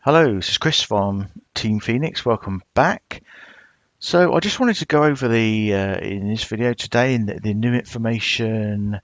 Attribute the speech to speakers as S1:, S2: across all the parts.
S1: Hello, this is Chris from Team Phoenix. Welcome back. So I just wanted to go over in this video today the new information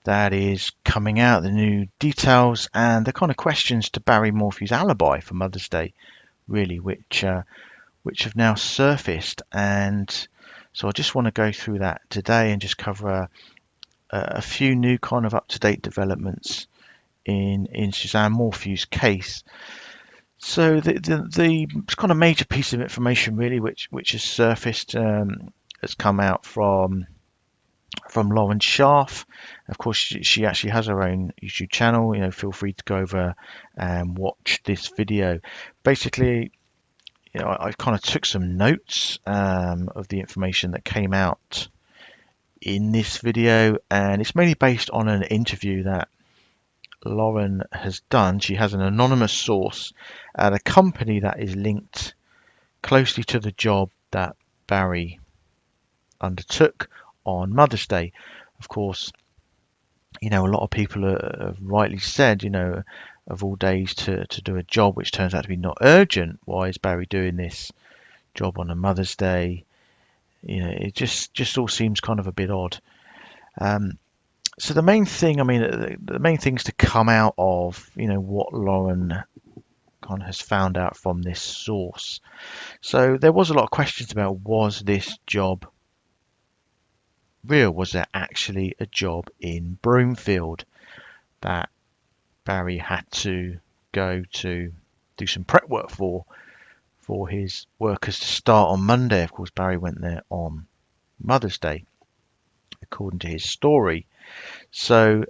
S1: that is coming out, the new details, and the kind of questions to Barry Morphew's alibi for Mother's Day, really, which have now surfaced. And so I just want to go through that today and just cover a few new kind of up-to-date developments in Suzanne Morphew's case. So the kind of major piece of information really which has surfaced has come out from Lauren Scharf. Of course, she actually has her own YouTube channel. Feel free to go over and watch this video. Basically, I kind of took some notes of the information that came out in this video, and it's mainly based on an interview that Lauren has done. She has an anonymous source at a company that is linked closely to the job that Barry undertook on Mother's Day. Of course, a lot of people have rightly said, of all days to do a job which turns out to be not urgent, why is Barry doing this job on a Mother's Day? It just all seems kind of a bit odd. So the main thing, the main things to come out of, what Lauren kind of has found out from this source. So there was a lot of questions about, was this job real? Was there actually a job in Broomfield that Barry had to go to do some prep work for his workers to start on Monday? Of course, Barry went there on Mother's Day, according to his story. So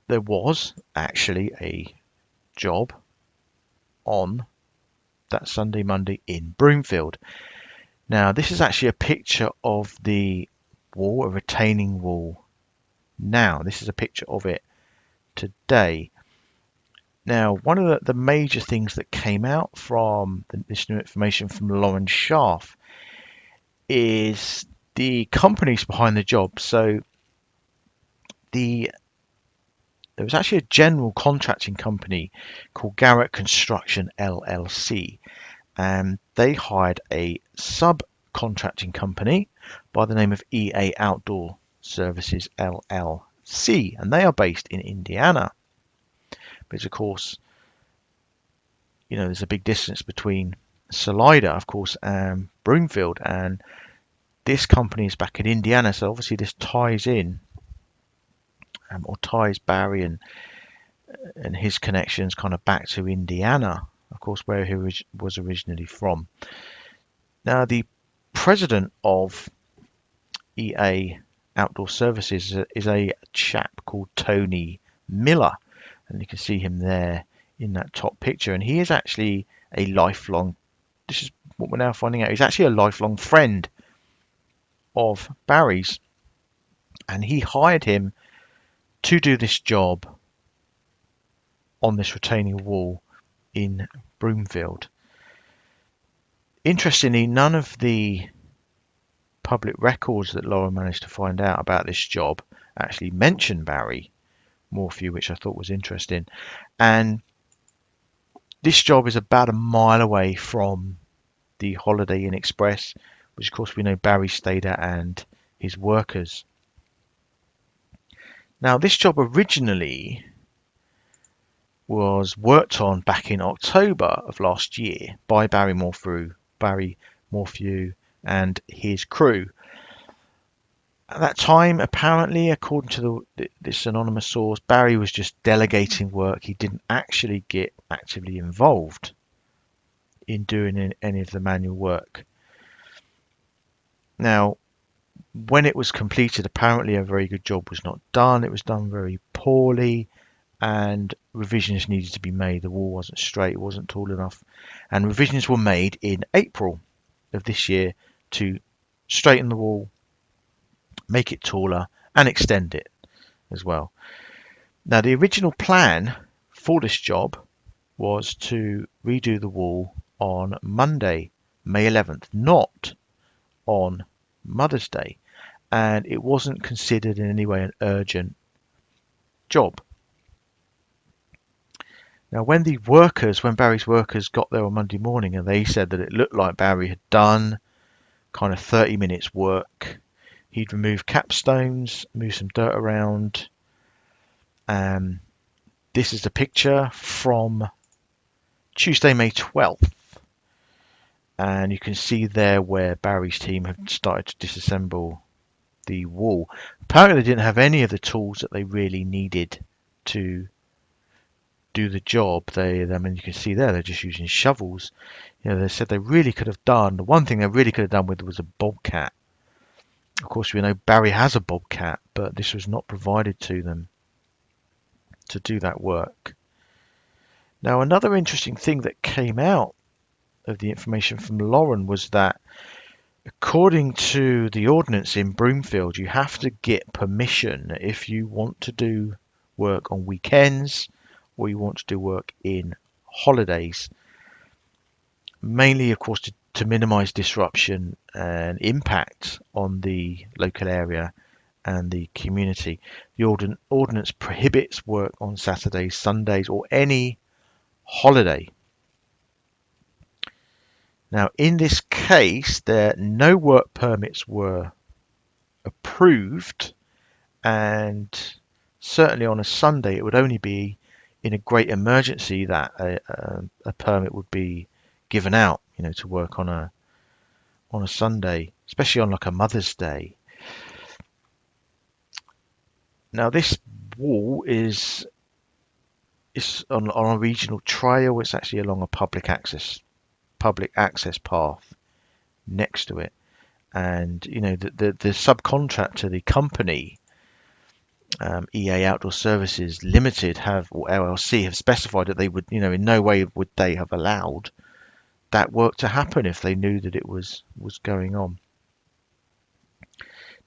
S1: there was actually a job on that Sunday, Monday in Broomfield. Now, this is actually a picture of the wall, a retaining wall. Now, this is a picture of it today. Now, one of the major things that came out from this new information from Lauren Scharf is the companies behind the job. So there was actually a general contracting company called Garrett Construction LLC, and they hired a subcontracting company by the name of EA Outdoor Services LLC, and they are based in Indiana. But of course, there's a big distance between Salida, of course, and Broomfield, and this company is back in Indiana, so obviously this ties in or ties Barry and his connections kind of back to Indiana, of course, where he was originally from. Now, the president of EA Outdoor Services is a chap called Tony Miller, and you can see him there in that top picture, and he is actually a lifelong, this is what we're now finding out, he's actually a lifelong friend of Barry's, and he hired him to do this job on this retaining wall in Broomfield. Interestingly, none of the public records that Laura managed to find out about this job actually mention Barry Morphew, which I thought was interesting. And this job is about a mile away from the Holiday Inn Express, which of course we know Barry stayed at, and his workers. Now, this job originally was worked on back in October of last year by Barry Morphew and his crew. At that time, apparently, according to this anonymous source, Barry was just delegating work. He didn't actually get actively involved in doing any of the manual work. Now, when it was completed, apparently a very good job was not done. It was done very poorly, and revisions needed to be made. The wall wasn't straight, it wasn't tall enough, and revisions were made in April of this year to straighten the wall, make it taller, and extend it as well. Now, the original plan for this job was to redo the wall on Monday, May 11th, not on Mother's Day, and it wasn't considered in any way an urgent job. Now, when Barry's workers got there on Monday morning, and they said that it looked like Barry had done kind of 30 minutes work. He'd removed capstones, moved some dirt around. This is the picture from Tuesday, May 12th. And you can see there where Barry's team had started to disassemble the wall. Apparently they didn't have any of the tools that they really needed to do the job. I mean, you can see there they're just using shovels. They said the one thing they really could have done with was a bobcat. Of course, we know Barry has a bobcat, but this was not provided to them to do that work. Now, another interesting thing that came out of the information from Lauren was that according to the ordinance in Broomfield, you have to get permission if you want to do work on weekends or you want to do work in holidays. Mainly, of course, to minimize disruption and impact on the local area and the community. The ordinance prohibits work on Saturdays, Sundays, or any holiday. Now, in this case, no work permits were approved, and certainly on a Sunday, it would only be in a great emergency that a permit would be given out, to work on a Sunday, especially on like a Mother's Day. Now, this wall is on a regional trail. It's actually along a public access path next to it, and the subcontractor, the company, EA Outdoor Services Limited or LLC have specified that they would, in no way would they have allowed that work to happen if they knew that it was going on.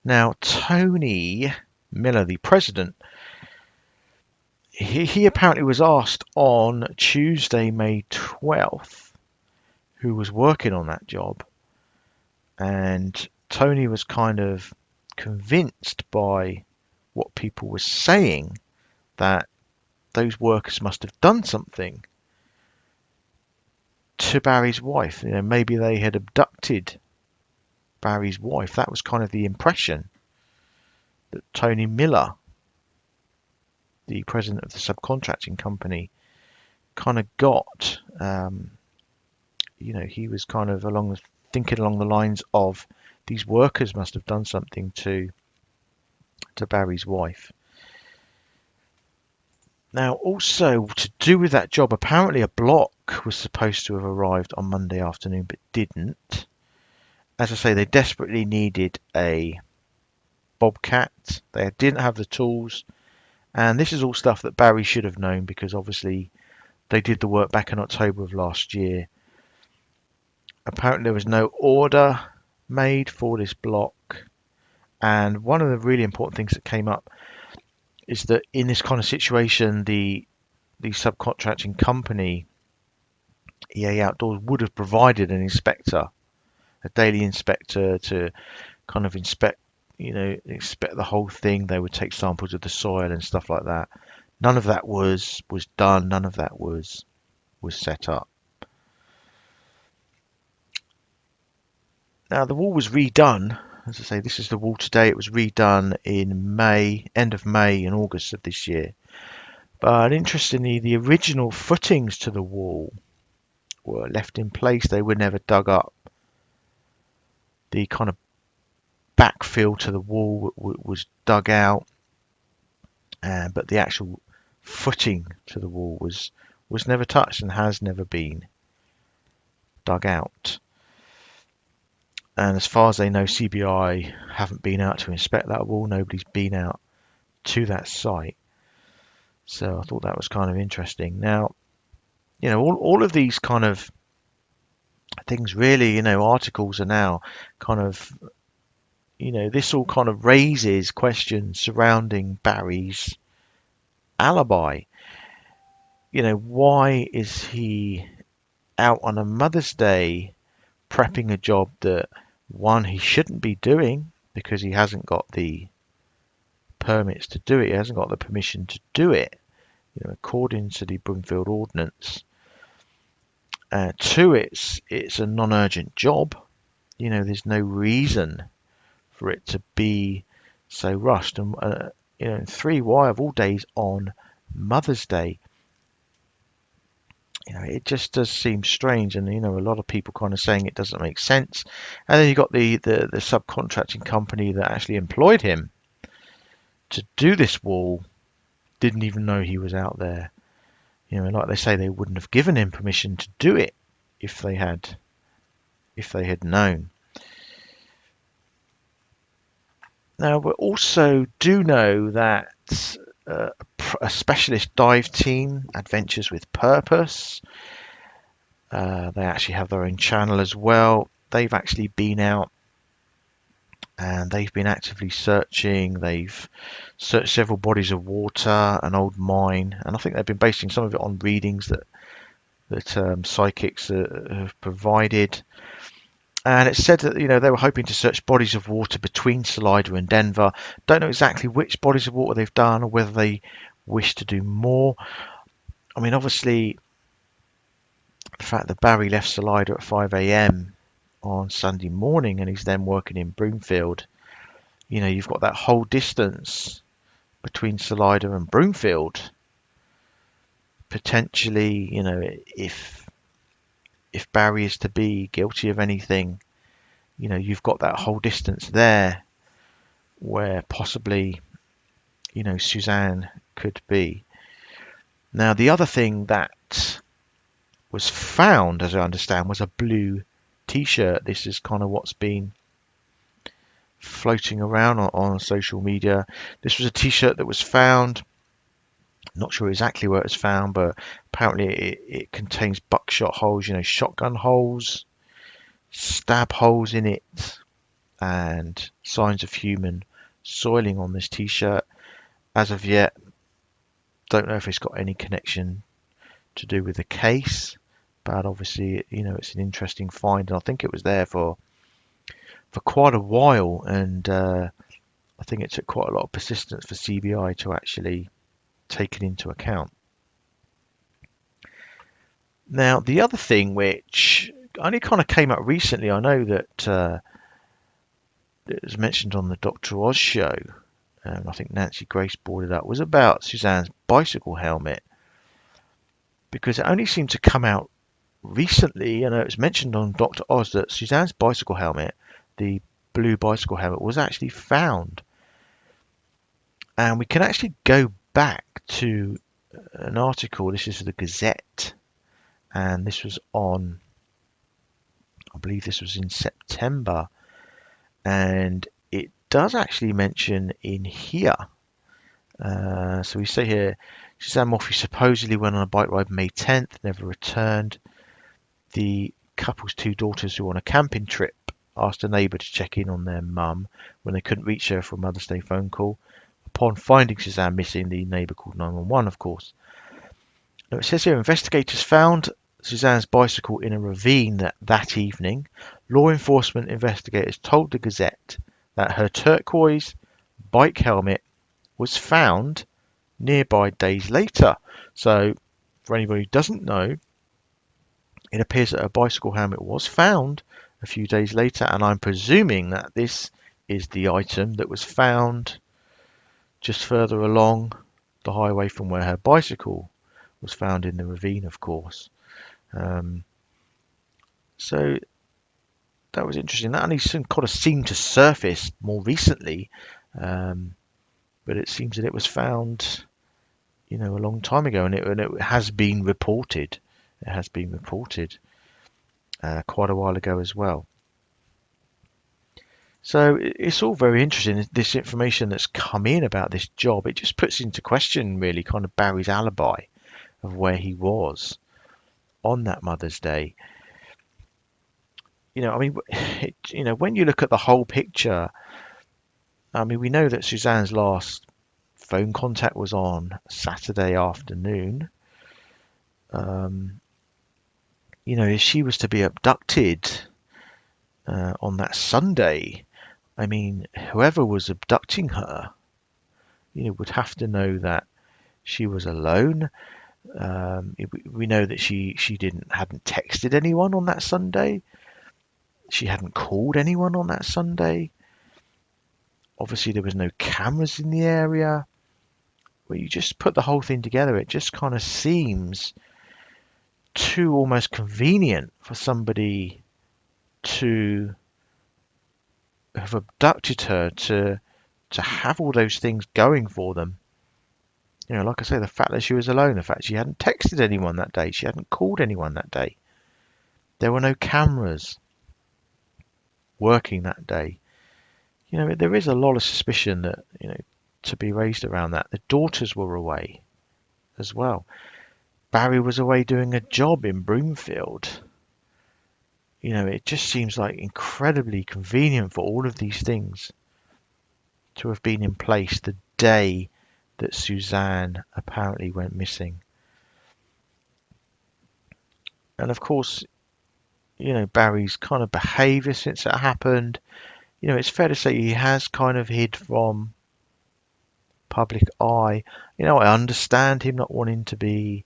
S1: Now, Tony Miller, the president, he apparently was asked on Tuesday, May 12th, who was working on that job, and Tony was kind of convinced by what people were saying that those workers must have done something to Barry's wife. Maybe they had abducted Barry's wife. That was kind of the impression that Tony Miller, the president of the subcontracting company, kind of got. He was kind of thinking along the lines of these workers must have done something to Barry's wife. Now, also to do with that job, apparently a block was supposed to have arrived on Monday afternoon, but didn't. As I say, they desperately needed a bobcat. They didn't have the tools, and this is all stuff that Barry should have known, because obviously they did the work back in October of last year. Apparently there was no order made for this block, and one of the really important things that came up is that in this kind of situation, the subcontracting company, EA Outdoors, would have provided an inspector, a daily inspector, to kind of inspect the whole thing. They would take samples of the soil and stuff like that. None of that was done. None of that was set up. Now, the wall was redone. As I say, this is the wall today. It was redone in end of May and August of this year. But interestingly, the original footings to the wall were left in place. They were never dug up. The kind of backfill to the wall was dug out, but the actual footing to the wall was never touched and has never been dug out. And as far as they know, CBI haven't been out to inspect that wall. Nobody's been out to that site. So I thought that was kind of interesting. Now, all of these kind of things really, articles are now kind of, this all kind of raises questions surrounding Barry's alibi. Why is he out on a Mother's Day prepping a job that, one, he shouldn't be doing because he hasn't got the permits to do it, he hasn't got the permission to do it, according to the Broomfield Ordinance. Two, it's a non-urgent job. There's no reason for it to be so rushed. And three, why of all days on Mother's Day? It just does seem strange, and a lot of people kind of saying it doesn't make sense. And then you got the subcontracting company that actually employed him to do this wall, didn't even know he was out there. Like they say, they wouldn't have given him permission to do it if they had known. Now, we also do know that a specialist dive team, Adventures with Purpose, they actually have their own channel as well. They've actually been out and they've been actively searching. They've searched several bodies of water, an old mine, and I think they've been basing some of it on readings that psychics have provided. And it said that they were hoping to search bodies of water between Salida and Denver. Don't know exactly which bodies of water they've done or whether they wish to do more. I mean, obviously, the fact that Barry left Salida at 5 a.m. on Sunday morning and he's then working in Broomfield, you've got that whole distance between Salida and Broomfield. Potentially, if Barry is to be guilty of anything, you've got that whole distance there where possibly, Suzanne could be. Now, the other thing that was found, as I understand, was a blue t-shirt. This is kind of what's been floating around on social media. This was a t-shirt that was found. Not sure exactly where it was found, but apparently it contains buckshot holes, shotgun holes, stab holes in it, and signs of human soiling on this t-shirt. As of yet, don't know if it's got any connection to do with the case, but obviously, it's an interesting find, and I think it was there for quite a while, and I think it took quite a lot of persistence for CBI to actually take it into account. Now, the other thing which only kind of came up recently, I know that it was mentioned on the Dr. Oz show, and I think Nancy Grace brought it up, was about Suzanne's bicycle helmet, because it only seemed to come out recently. It was mentioned on Dr. Oz that Suzanne's bicycle helmet, the blue bicycle helmet, was actually found. And we can actually go back to an article. This is the Gazette, and this was on, I believe this was in September, and it does actually mention in here. So we say here, Suzanne Morphew supposedly went on a bike ride May 10th, never returned. The couple's two daughters who were on a camping trip asked a neighbour to check in on their mum when they couldn't reach her for a Mother's Day phone call. Upon finding Suzanne missing, the neighbour called 911, of course. Now it says here, investigators found Suzanne's bicycle in a ravine that evening. Law enforcement investigators told the Gazette that her turquoise bike helmet was found nearby days later. So, for anybody who doesn't know, it appears that her bicycle helmet was found a few days later, and I'm presuming that this is the item that was found just further along the highway from where her bicycle was found in the ravine, of course. So that was interesting. That only kind of seemed to surface more recently, but it seems that it was found, a long time ago, and it has been reported. It has been reported quite a while ago as well. So it's all very interesting, this information that's come in about this job. It just puts into question, really, kind of Barry's alibi of where he was on that Mother's Day. When you look at the whole picture, we know that Suzanne's last phone contact was on Saturday afternoon. If she was to be abducted on that Sunday, whoever was abducting her, would have to know that She was alone. We know that she hadn't texted anyone on that Sunday. She hadn't called anyone on that Sunday. Obviously, there was no cameras in the area. Well, you just put the whole thing together, it just kind of seems too almost convenient for somebody to have abducted her, to have all those things going for them. You know, like I say, the fact that she was alone, the fact she hadn't texted anyone that day, she hadn't called anyone that day. There were no cameras working that day. You know, there is a lot of suspicion that, to be raised around that. The daughters were away as well. Barry was away doing a job in Broomfield. You know, it just seems like incredibly convenient for all of these things to have been in place the day that Suzanne apparently went missing. And of course, Barry's kind of behaviour since it happened, it's fair to say he has kind of hid from public eye. I understand him not wanting to be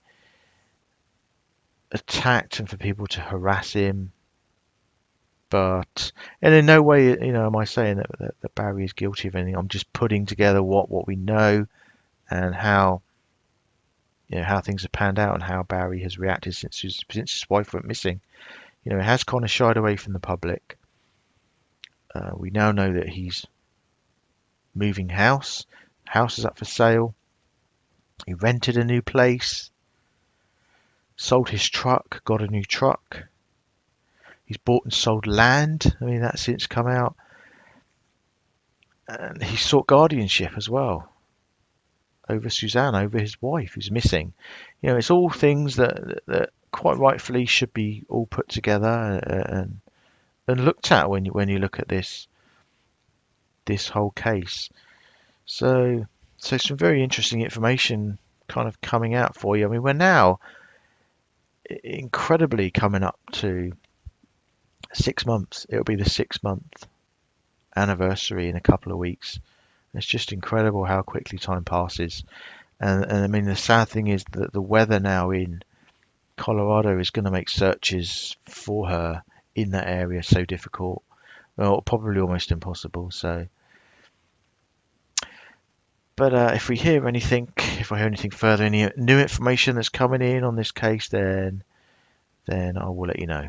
S1: attacked and for people to harass him. And in no way, am I saying that Barry is guilty of anything. I'm just putting together what we know and how things have panned out and how Barry has reacted since his wife went missing. It has kind of shied away from the public. We now know that he's moving house. House is up for sale. He rented a new place. Sold his truck. Got a new truck. He's bought and sold land. I mean, that's since come out. And he sought guardianship as well over Suzanne, over his wife who's missing. It's all things that quite rightfully should be all put together and looked at when you look at this whole case. So some very interesting information kind of coming out for you. I mean, we're now incredibly coming up to 6 months. It'll be the 6-month anniversary in a couple of weeks. It's just incredible how quickly time passes. And I mean, the sad thing is that the weather now in Colorado is going to make searches for her in that area so difficult. Well, probably almost impossible. But if I hear anything further, any new information that's coming in on this case, then I will let you know.